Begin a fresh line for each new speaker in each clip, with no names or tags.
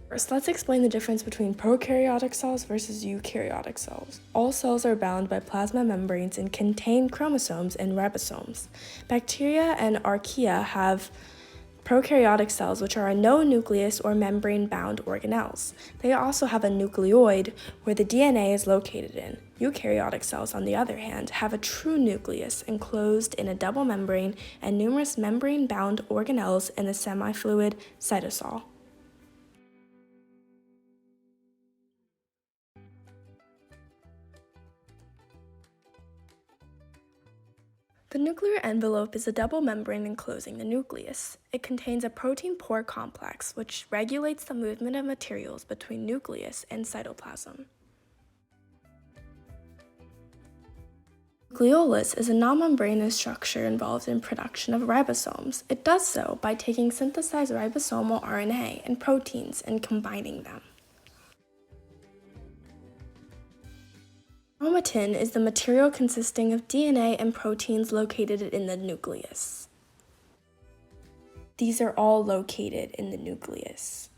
First, let's explain the difference between prokaryotic cells versus eukaryotic cells. All cells are bound by plasma membranes and contain chromosomes and ribosomes. Bacteria and archaea have prokaryotic cells, which are no nucleus or membrane-bound organelles. They also have a nucleoid where the DNA is located in. Eukaryotic cells, on the other hand, have a true nucleus enclosed in a double membrane and numerous membrane-bound organelles in the semifluid cytosol. The nuclear envelope is a double membrane enclosing the nucleus. It contains a protein-pore complex, which regulates the movement of materials between nucleus and cytoplasm. Nucleolus is a non-membranous structure involved in production of ribosomes. It does so by taking synthesized ribosomal RNA and proteins and combining them. Chromatin is the material consisting of DNA and proteins located in the nucleus. These are all located in the nucleus.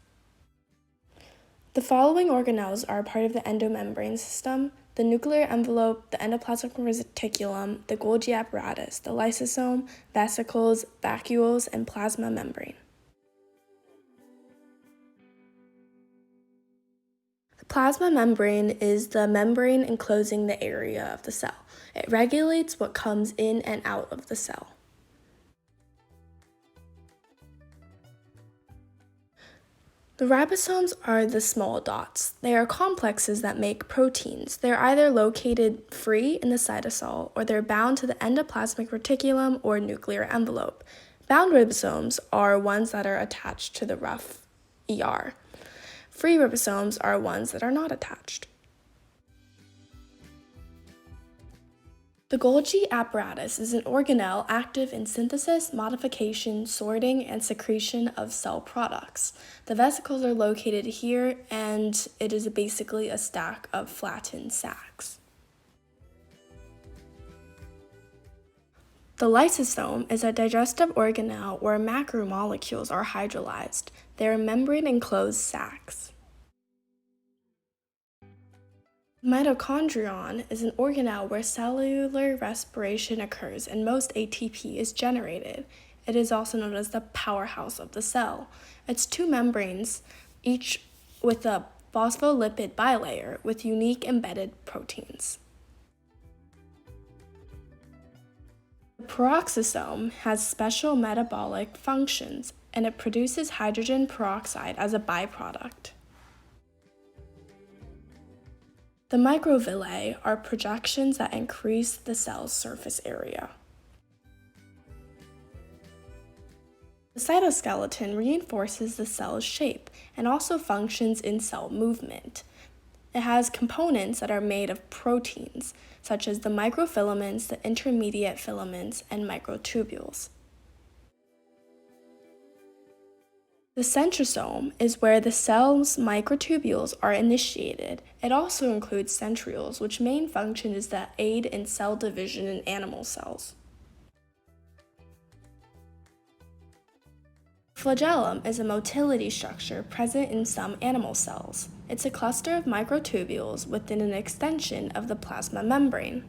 The following organelles are part of the endomembrane system: the nuclear envelope, the endoplasmic reticulum, the Golgi apparatus, the lysosome, vesicles, vacuoles, and plasma membrane. The plasma membrane is the membrane enclosing the area of the cell. It regulates what comes in and out of the cell. The ribosomes are the small dots. They are complexes that make proteins. They're either located free in the cytosol or they're bound to the endoplasmic reticulum or nuclear envelope. Bound ribosomes are ones that are attached to the rough ER. Free ribosomes are ones that are not attached. The Golgi apparatus is an organelle active in synthesis, modification, sorting, and secretion of cell products. The vesicles are located here, and it is basically a stack of flattened sacs. The lysosome is a digestive organelle where macromolecules are hydrolyzed. They are membrane-enclosed sacs. Mitochondrion is an organelle where cellular respiration occurs and most ATP is generated. It is also known as the powerhouse of the cell. It's two membranes, each with a phospholipid bilayer with unique embedded proteins. The peroxisome has special metabolic functions, and it produces hydrogen peroxide as a byproduct. The microvilli are projections that increase the cell's surface area. The cytoskeleton reinforces the cell's shape and also functions in cell movement. It has components that are made of proteins, such as the microfilaments, the intermediate filaments, and microtubules. The centrosome is where the cell's microtubules are initiated. It also includes centrioles, which main function is to aid in cell division in animal cells. Flagellum is a motility structure present in some animal cells. It's a cluster of microtubules within an extension of the plasma membrane.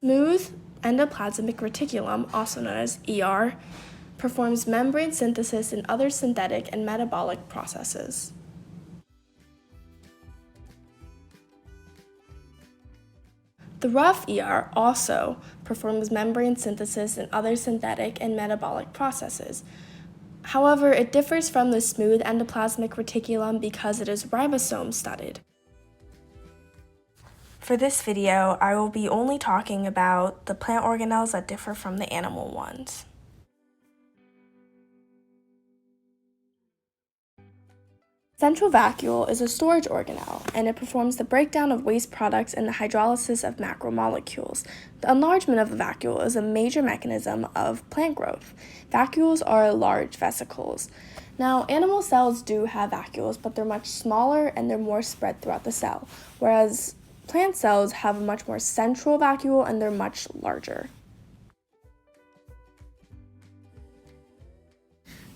Smooth endoplasmic reticulum, also known as ER, performs membrane synthesis and other synthetic and metabolic processes. The rough ER also performs membrane synthesis and other synthetic and metabolic processes. However, it differs from the smooth endoplasmic reticulum because it is ribosome-studded. For this video, I will be only talking about the plant organelles that differ from the animal ones. Central vacuole is a storage organelle, and it performs the breakdown of waste products and the hydrolysis of macromolecules. The enlargement of the vacuole is a major mechanism of plant growth. Vacuoles are large vesicles. Now, animal cells do have vacuoles, but they're much smaller and they're more spread throughout the cell, whereas plant cells have a much more central vacuole and they're much larger.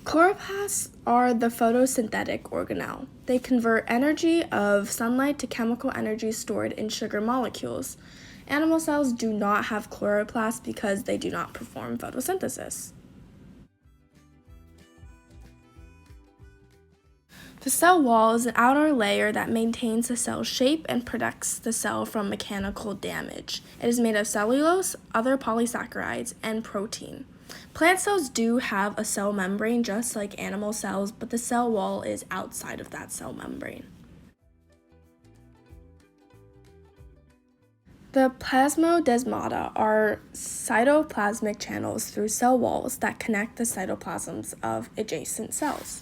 Chloroplasts are the photosynthetic organelle. They convert energy of sunlight to chemical energy stored in sugar molecules. Animal cells do not have chloroplasts because they do not perform photosynthesis. The cell wall is an outer layer that maintains the cell's shape and protects the cell from mechanical damage. It is made of cellulose, other polysaccharides, and protein. Plant cells do have a cell membrane just like animal cells, but the cell wall is outside of that cell membrane. The plasmodesmata are cytoplasmic channels through cell walls that connect the cytoplasms of adjacent cells.